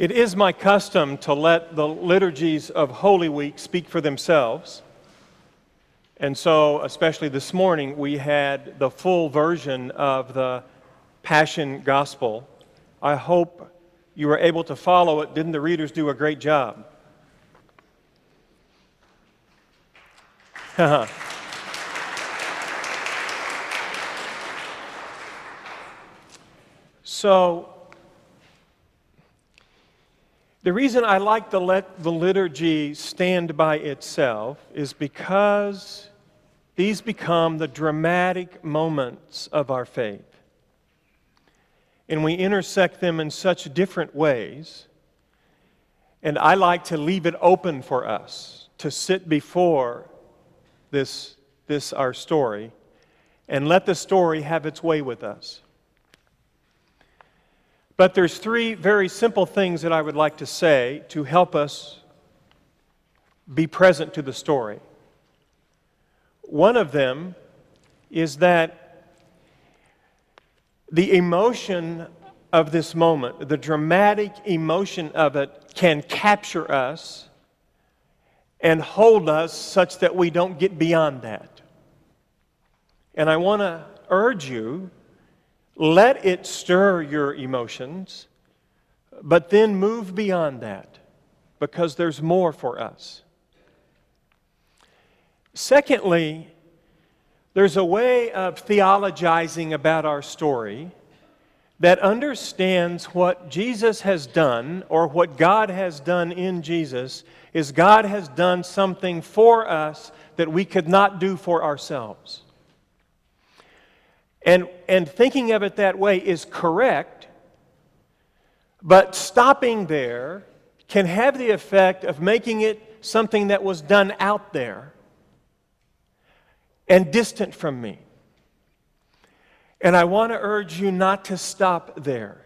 It is my custom to let the liturgies of Holy Week speak for themselves. And so, especially this morning, we had the full version of the Passion Gospel. I hope you were able to follow it. Didn't the readers do a great job? So, the reason I like to let the liturgy stand by itself is because these become the dramatic moments of our faith. And we intersect them in such different ways. And I like to leave it open for us to sit before this our story and let the story have its way with us. But there's three very simple things that I would like to say to help us be present to the story. One of them is that the emotion of this moment, the dramatic emotion of it, can capture us and hold us such that we don't get beyond that. And I want to urge you, let it stir your emotions, but then move beyond that, because there's more for us. Secondly, there's a way of theologizing about our story that understands what Jesus has done, or what God has done in Jesus, is God has done something for us that we could not do for ourselves. And thinking of it that way is correct, but stopping there can have the effect of making it something that was done out there and distant from me. And I want to urge you not to stop there.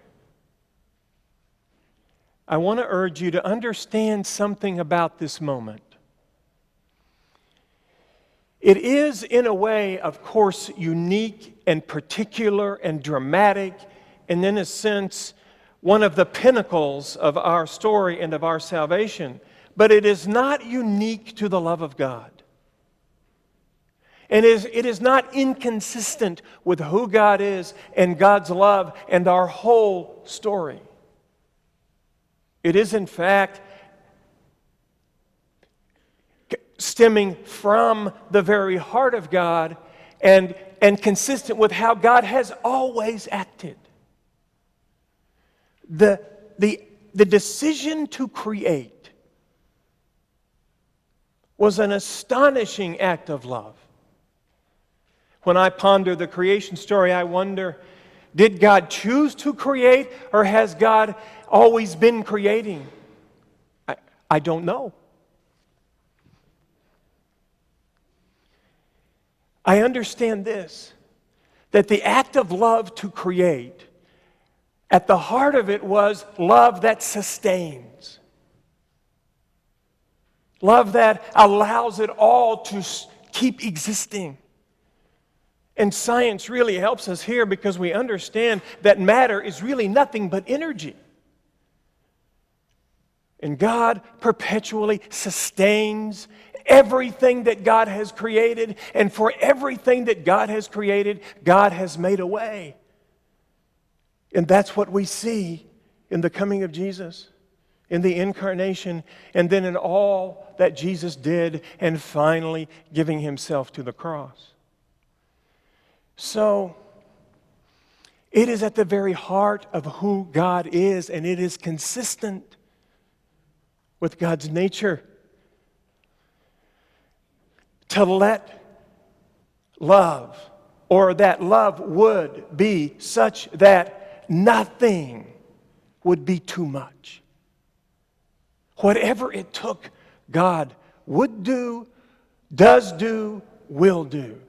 I want to urge you to understand something about this moment. It is, in a way, of course, unique and particular and dramatic, and in a sense, one of the pinnacles of our story and of our salvation. But it is not unique to the love of God. And it is not inconsistent with who God is and God's love and our whole story. It is, in fact, stemming from the very heart of God and consistent with how God has always acted. The decision to create was an astonishing act of love. When I ponder the creation story, I wonder, did God choose to create, or has God always been creating? I don't know. I understand this, that the act of love to create, at the heart of it was love that sustains. Love that allows it all to keep existing. And science really helps us here, because we understand that matter is really nothing but energy. And God perpetually sustains everything that God has created, and for everything that God has created, God has made a way. And that's what we see in the coming of Jesus, in the incarnation, and then in all that Jesus did, and finally giving himself to the cross. So, it is at the very heart of who God is, and it is consistent with God's nature to let love, or that love would be such that nothing would be too much. Whatever it took, God would do, does do, will do,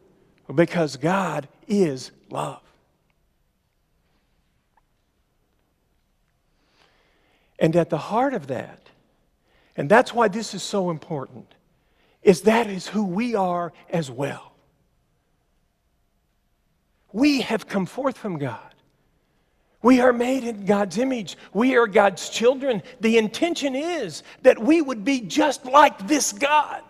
because God is love. And at the heart of that, and that's why this is so important, is that is who we are as well. We have come forth from God. We are made in God's image. We are God's children. The intention is that we would be just like this God.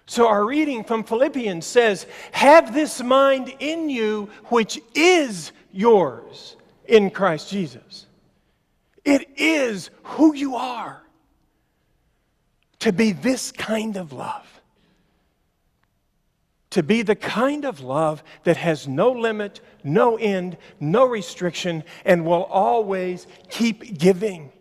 So our reading from Philippians says, have this mind in you which is yours in Christ Jesus. It is who you are to be this kind of love. To be the kind of love that has no limit, no end, no restriction, and will always keep giving,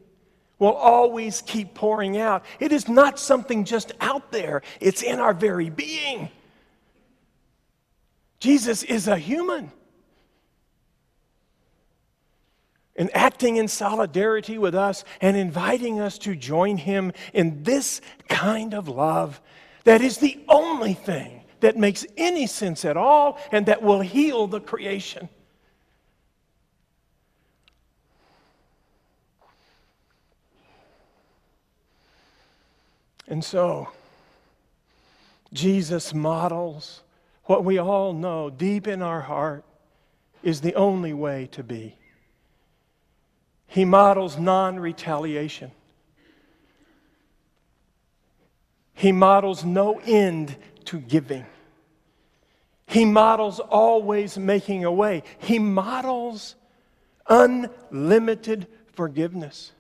will always keep pouring out. It is not something just out there. It's in our very being. Jesus is a human. And acting in solidarity with us and inviting us to join Him in this kind of love that is the only thing that makes any sense at all and that will heal the creation. And so, Jesus models what we all know deep in our heart is the only way to be. He models non-retaliation. He models no end to giving. He models always making a way. He models unlimited forgiveness.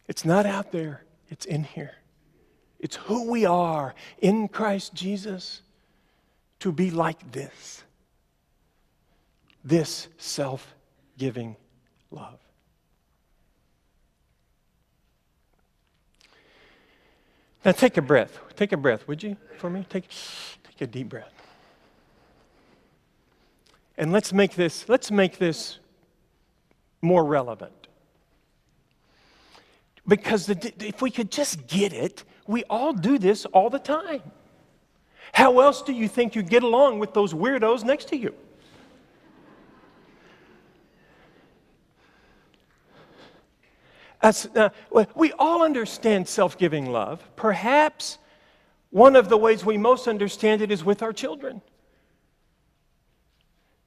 It's not out there, it's in here. It's who we are in Christ Jesus to be like this. This self-giving love. Now take a breath. Take a breath, would you, for me? Take a deep breath. And let's make this more relevant. Because if we could just get it, we all do this all the time. How else do you think you get along with those weirdos next to you? We all understand self-giving love. Perhaps one of the ways we most understand it is with our children.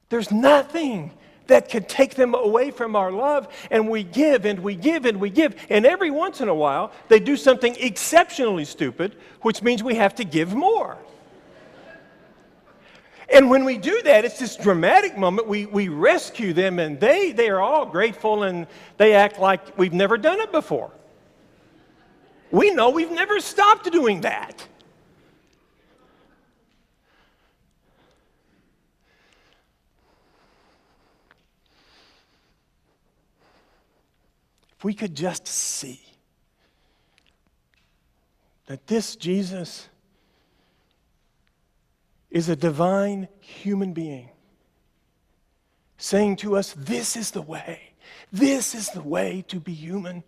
There's nothing that could take them away from our love, and we give and we give and we give. And every once in a while, they do something exceptionally stupid, which means we have to give more. And when we do that, it's this dramatic moment. We rescue them, and they are all grateful, and they act like we've never done it before. We know we've never stopped doing that. If we could just see that this Jesus is a divine human being saying to us, this is the way. This is the way to be human.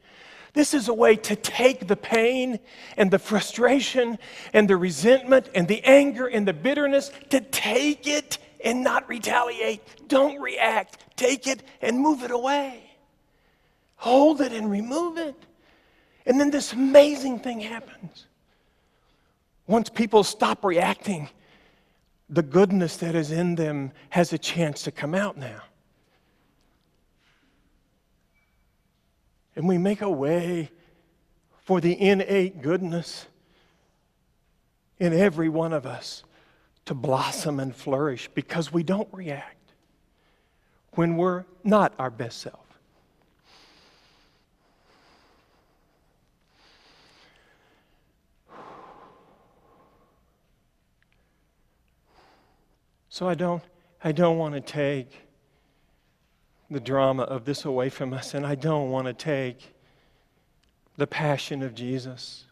This is a way to take the pain and the frustration and the resentment and the anger and the bitterness, to take it and not retaliate. Don't react. Take it and move it away. Hold it and remove it. And then this amazing thing happens. Once people stop reacting, the goodness that is in them has a chance to come out now. And we make a way for the innate goodness in every one of us to blossom and flourish because we don't react when we're not our best self. So I don't want to take the drama of this away from us, and I don't want to take the passion of Jesus.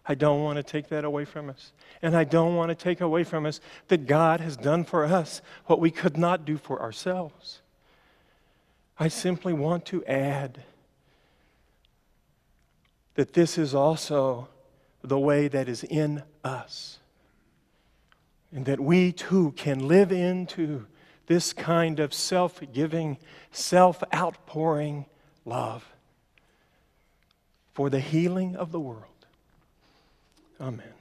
I don't want to take that away from us. And I don't want to take away from us that God has done for us what we could not do for ourselves. I simply want to add that this is also the way that is in us. And that we too can live into this kind of self-giving, self-outpouring love for the healing of the world. Amen.